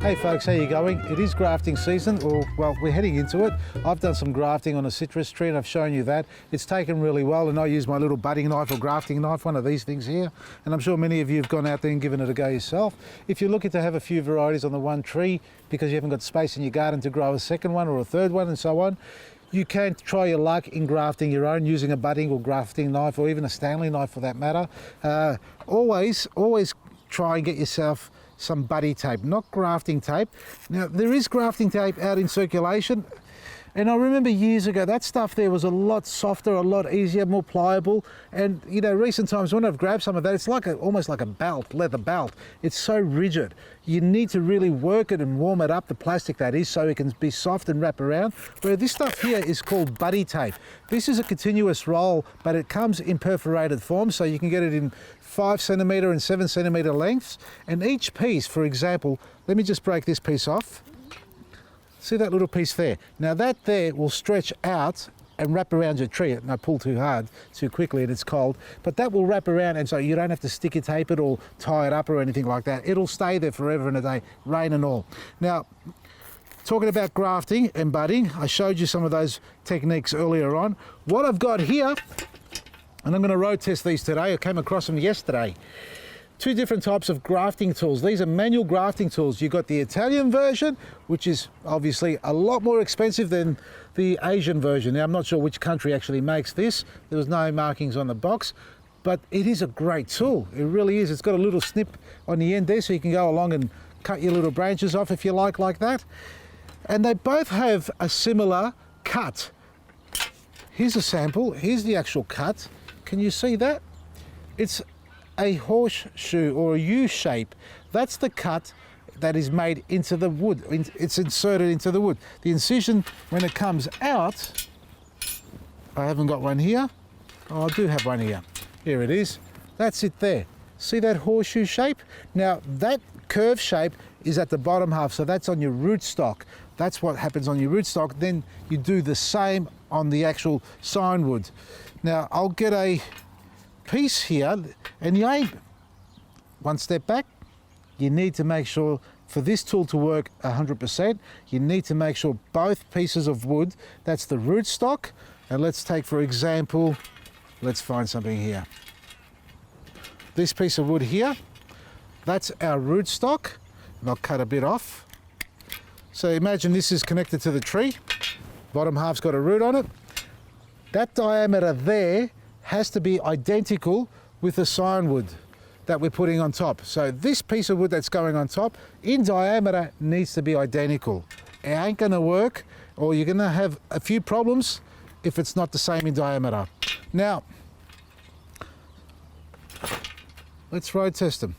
Hey folks, how you going? It is grafting season, or well, we're heading into it. I've done some grafting on a citrus tree and I've shown you that. It's taken really well, and I use my little budding knife or grafting knife, one of these things here. And I'm sure many of you have gone out there and given it a go yourself. If you're looking to have a few varieties on the one tree because you haven't got space in your garden to grow a second one or a third one and so on, you can try your luck in grafting your own using a budding or grafting knife, or even a Stanley knife for that matter. Always try and get yourself some buddy tape, not grafting tape. Now, there is grafting tape out in circulation, and I remember years ago that stuff there was a lot softer, a lot easier, more pliable. And you know, recent times when I've grabbed some of that, it's like almost like a belt, leather belt. It's so rigid. You need to really work it and warm it up, the plastic that is, so it can be soft and wrap around. Where this stuff here is called buddy tape. This is a continuous roll, but it comes in perforated form, so you can get it in 5 centimetre and 7 centimetre lengths. And each piece, for example, let me just break this piece off. See that little piece there? Now that there will stretch out and wrap around your tree. Don't pull too hard, too quickly, and it's cold. But that will wrap around, and so you don't have to sticky tape it or tie it up or anything like that. It'll stay there forever and a day, rain and all. Now, talking about grafting and budding, I showed you some of those techniques earlier on. What I've got here, and I'm going to road test these today. I came across them yesterday. 2 different types of grafting tools. These are manual grafting tools. You've got the Italian version, which is obviously a lot more expensive than the Asian version. Now, I'm not sure which country actually makes this. There was no markings on the box, but it is a great tool. It really is. It's got a little snip on the end there, so you can go along and cut your little branches off if you like that. And they both have a similar cut. Here's a sample. Here's the actual cut. Can you see that? It's a horseshoe or a U shape. That's the cut that is made into the wood. It's inserted into the wood. The incision, when it comes out, I haven't got one here. Oh, I do have one here. Here it is. That's it there. See that horseshoe shape? Now, that curve shape is at the bottom half, so that's on your rootstock. That's what happens on your rootstock. Then you do the same on the actual sign wood. Now, I'll get a piece here, and you ain't one step back. You need to make sure for this tool to work 100%, you need to make sure both pieces of wood, that's the rootstock. And let's take, for example, let's find something here. This piece of wood here, that's our rootstock, and I'll cut a bit off. So imagine this is connected to the tree, bottom half's got a root on it. That diameter there has to be identical with the sign wood that we're putting on top. So this piece of wood that's going on top in diameter needs to be identical. It ain't gonna work, or you're gonna have a few problems if it's not the same in diameter. Now, let's road test them.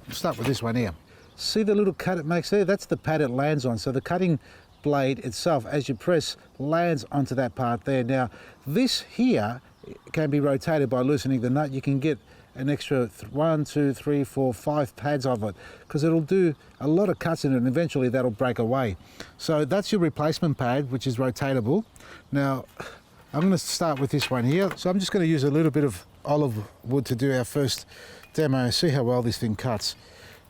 We'll start with this one here. See the little cut it makes there? That's the pad it lands on. So the cutting blade itself, as you press, lands onto that part there. Now, this here can be rotated by loosening the nut. You can get an extra 1, 2, 3, 4, 5 pads of it, because it'll do a lot of cuts in it, and eventually that'll break away. So that's your replacement pad, which is rotatable. Now, I'm going to start with this one here. So I'm just going to use a little bit of olive wood to do our first demo. See how well this thing cuts.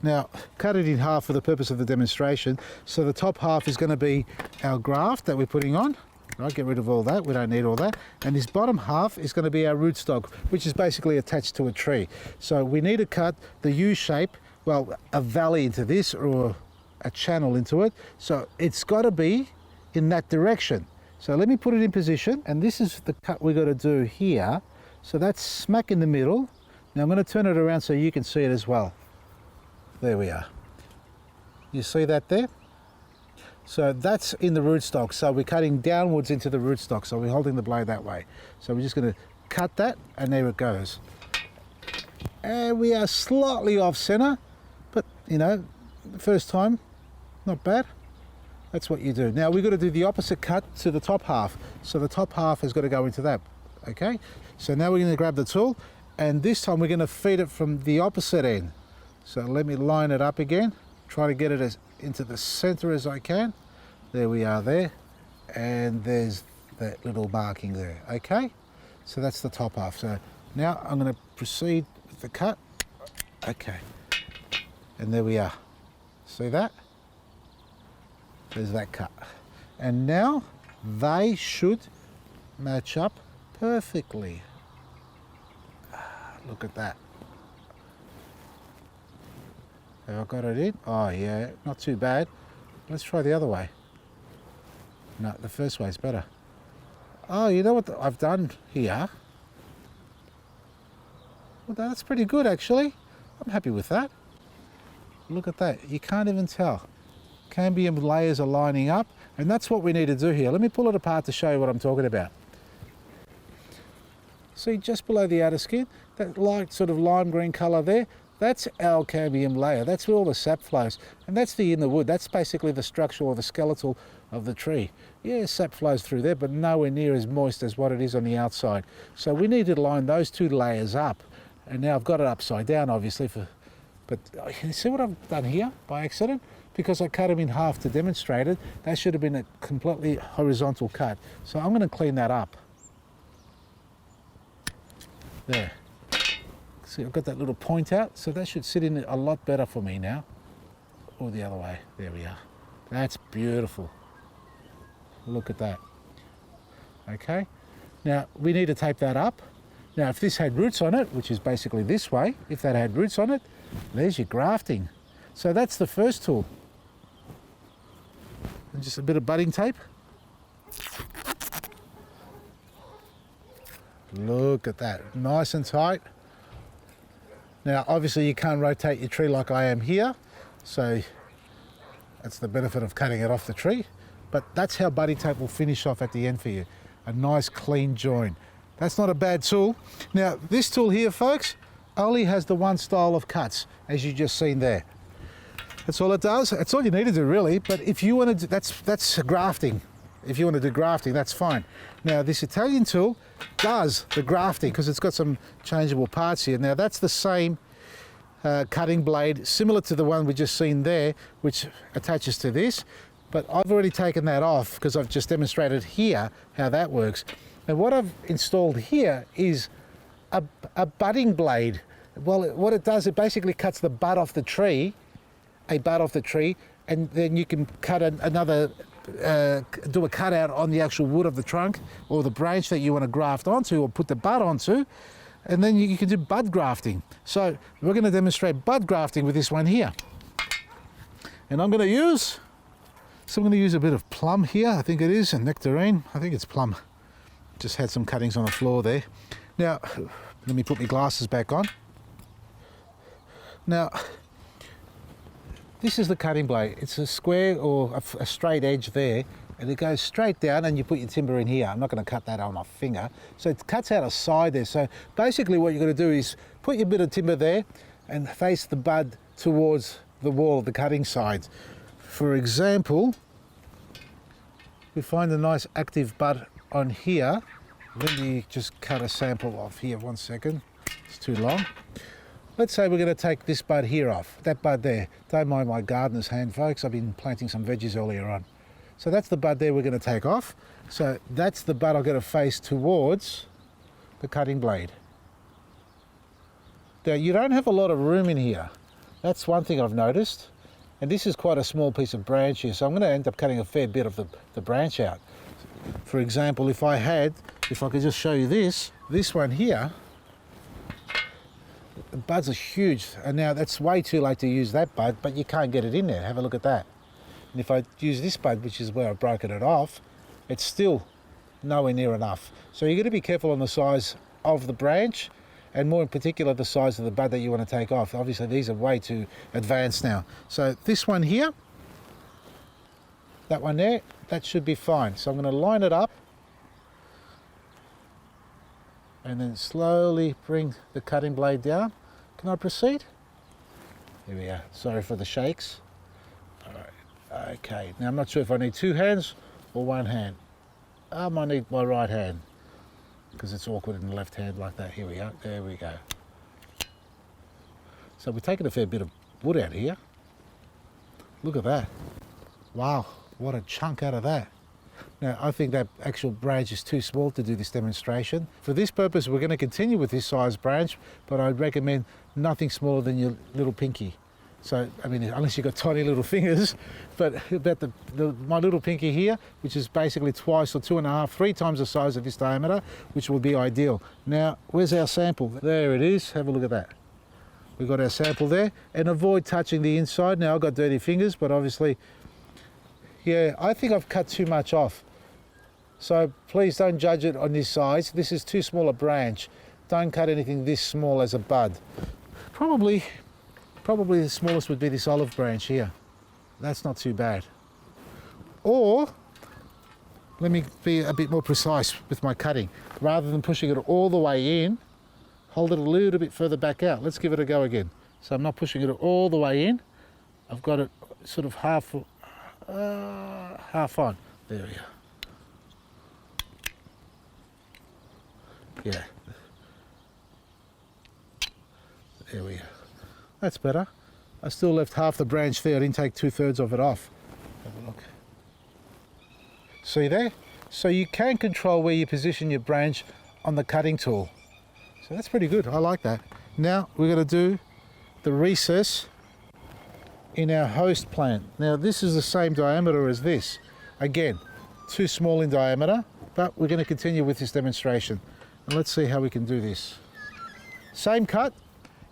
Now, cut it in half for the purpose of the demonstration. So the top half is going to be our graft that we're putting on. Right, get rid of all that, we don't need all that. And this bottom half is going to be our rootstock, which is basically attached to a tree. So we need to cut the U shape, well, a valley into this, or a channel into it. So it's got to be in that direction. So let me put it in position, and this is the cut we're going to do here. So that's smack in the middle. Now I'm going to turn it around so you can see it as well. There we are. You see that there? So that's in the rootstock. So we're cutting downwards into the rootstock. So we're holding the blade that way. So we're just going to cut that, and there it goes. And we are slightly off center, but you know, the first time, not bad. That's what you do. Now we've got to do the opposite cut to the top half. So the top half has got to go into that. Okay. So now we're going to grab the tool, and this time we're going to feed it from the opposite end. So let me line it up again. Try to get it as into the center as I can. There we are there. And there's that little marking there. Okay. So that's the top half. So now I'm going to proceed with the cut. Okay. And there we are. See that? There's that cut. And now they should match up perfectly. Look at that. Have I got it in? Oh yeah, not too bad. Let's try the other way. No, the first way is better. Oh, you know what I've done here? Well, that's pretty good actually. I'm happy with that. Look at that, you can't even tell. Cambium layers are lining up, and that's what we need to do here. Let me pull it apart to show you what I'm talking about. See, just below the outer skin, that light sort of lime green colour there, that's our cambium layer. That's where all the sap flows. And that's the inner wood. That's basically the structural or the skeletal of the tree. Yeah, sap flows through there, but nowhere near as moist as what it is on the outside. So we need to line those two layers up. And now I've got it upside down, obviously, but you see what I've done here by accident? Because I cut them in half to demonstrate it, that should have been a completely horizontal cut. So I'm going to clean that up. There. See, I've got that little point out, so that should sit in a lot better for me now. Or the other way. There we are. That's beautiful. Look at that. Okay. Now, we need to tape that up. Now, if this had roots on it, which is basically this way, if that had roots on it, there's your grafting. So that's the first tool. And just a bit of budding tape. Look at that, nice and tight. Now, obviously you can't rotate your tree like I am here, so that's the benefit of cutting it off the tree. But that's how budding tape will finish off at the end for you. A nice clean join. That's not a bad tool. Now, this tool here, folks, only has the one style of cuts, as you just seen there. That's all it does. That's all you need to do, really. But if you want to do, that's grafting. If you want to do grafting, that's fine. Now, this Italian tool does the grafting because it's got some changeable parts here. Now, that's the same cutting blade, similar to the one we just seen there, which attaches to this. But I've already taken that off because I've just demonstrated here how that works. And what I've installed here is a budding blade. Well, what it does, it basically cuts the bud off the tree, and then you can cut another, do a cutout on the actual wood of the trunk or the branch that you want to graft onto or put the bud onto, and then you can do bud grafting. So we're going to demonstrate bud grafting with this one here. And I'm going to use a bit of plum here, I think it is, and nectarine, I think it's plum. Just had some cuttings on the floor there. Now, let me put my glasses back on. Now, this is the cutting blade. It's a square or a straight edge there, and it goes straight down, and you put your timber in here. I'm not going to cut that on my finger. So it cuts out a side there. So basically what you're going to do is put your bit of timber there and face the bud towards the wall of the cutting sides. For example, we find a nice active bud on here. Let me just cut a sample off here, 1 second. It's too long. Let's say we're going to take this bud here off, that bud there. Don't mind my gardener's hand, folks. I've been planting some veggies earlier on. So that's the bud there we're going to take off. So that's the bud I'm going to face towards the cutting blade. Now, you don't have a lot of room in here. That's one thing I've noticed. And this is quite a small piece of branch here, so I'm going to end up cutting a fair bit of the branch out. For example, if I could just show you this one here, the buds are huge, and now that's way too late to use that bud, but you can't get it in there. Have a look at that. And if I use this bud, which is where I've broken it off, it's still nowhere near enough. So you've got to be careful on the size of the branch, and more in particular the size of the bud that you want to take off. Obviously these are way too advanced now. So this one here, that one there, that should be fine. So I'm going to line it up and then slowly bring the cutting blade down. Can I proceed? Here we are. Sorry for the shakes. All right. Okay. Now I'm not sure if I need two hands or one hand. I might need my right hand because it's awkward in the left hand like that. Here we are. There we go. So we're taking a fair bit of wood out here. Look at that. Wow, what a chunk out of that. Now, I think that actual branch is too small to do this demonstration. For this purpose, we're going to continue with this size branch, but I'd recommend nothing smaller than your little pinky. So, I mean, unless you've got tiny little fingers, but about my little pinky here, which is basically twice or 2.5, 3 times the size of this diameter, which will be ideal. Now, where's our sample? There it is. Have a look at that. We've got our sample there, and avoid touching the inside. Now, I've got dirty fingers, but obviously, yeah, I think I've cut too much off. So please don't judge it on this size. This is too small a branch. Don't cut anything this small as a bud. Probably the smallest would be this olive branch here. That's not too bad. Or, let me be a bit more precise with my cutting. Rather than pushing it all the way in, hold it a little bit further back out. Let's give it a go again. So I'm not pushing it all the way in. I've got it sort of half on. There we go. Yeah. There we go. That's better. I still left half the branch there. I didn't take 2/3 of it off. Have a look. See there? So you can control where you position your branch on the cutting tool. So that's pretty good. I like that. Now we're going to do the recess in our host plant. Now this is the same diameter as this. Again, too small in diameter, but we're going to continue with this demonstration. And let's see how we can do this. Same cut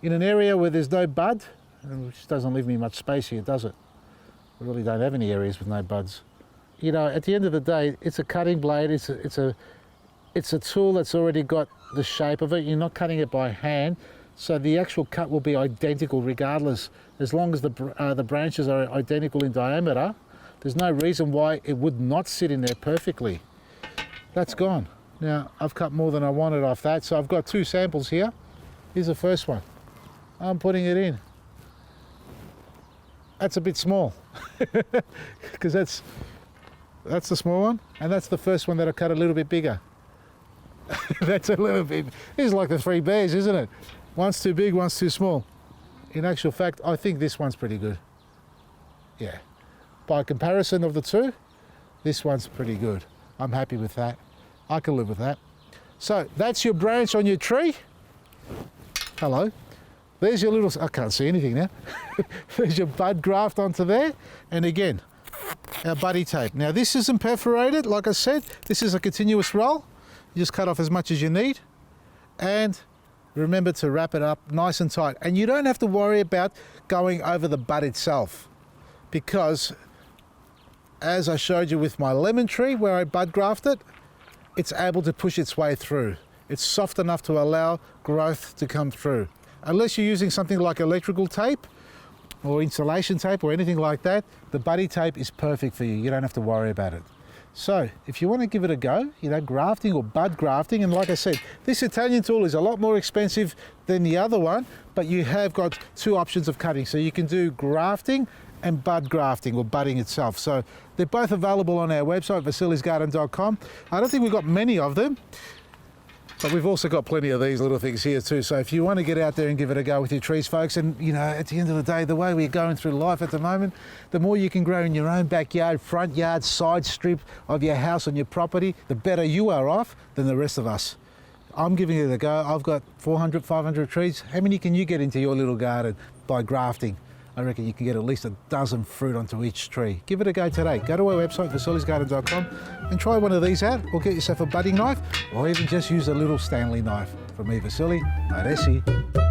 in an area where there's no bud, which doesn't leave me much space here, does it? We really don't have any areas with no buds. You know, at the end of the day, it's a cutting blade. It's a tool that's already got the shape of it. You're not cutting it by hand, so the actual cut will be identical regardless. As long as the branches are identical in diameter, there's no reason why it would not sit in there perfectly. That's gone. Now, I've cut more than I wanted off that, so I've got 2 samples here. Here's the first one. I'm putting it in. That's a bit small, because that's the small one, and that's the first one that I cut a little bit bigger. That's a little bit, it's like the 3 bears, isn't it? One's too big, one's too small. In actual fact, I think this one's pretty good. Yeah. By comparison of the 2, this one's pretty good. I'm happy with that. I can live with that. So that's your branch on your tree. Hello. There's your little, I can't see anything now. There's your bud graft onto there. And again, our buddy tape. Now this isn't perforated, like I said. This is a continuous roll. You just cut off as much as you need. And remember to wrap it up nice and tight. And you don't have to worry about going over the bud itself, because as I showed you with my lemon tree where I bud grafted, it's able to push its way through. It's soft enough to allow growth to come through. Unless you're using something like electrical tape or insulation tape or anything like that, the buddy tape is perfect for you. You don't have to worry about it. So if you want to give it a go, you know, grafting or bud grafting, and like I said, this Italian tool is a lot more expensive than the other one, but you have got 2 options of cutting. So you can do grafting and bud grafting, or budding itself. So they're both available on our website, vasilisgarden.com. I don't think we've got many of them, but we've also got plenty of these little things here too. So if you want to get out there and give it a go with your trees, folks, and you know, at the end of the day, the way we're going through life at the moment, the more you can grow in your own backyard, front yard, side strip of your house on your property, the better you are off than the rest of us. I'm giving it a go. I've got 400, 500 trees. How many can you get into your little garden by grafting? I reckon you can get at least a dozen fruit onto each tree. Give it a go today. Go to our website, vasilisgarden.com, and try one of these out, or get yourself a budding knife, or even just use a little Stanley knife. From me, Vasili, Adesi.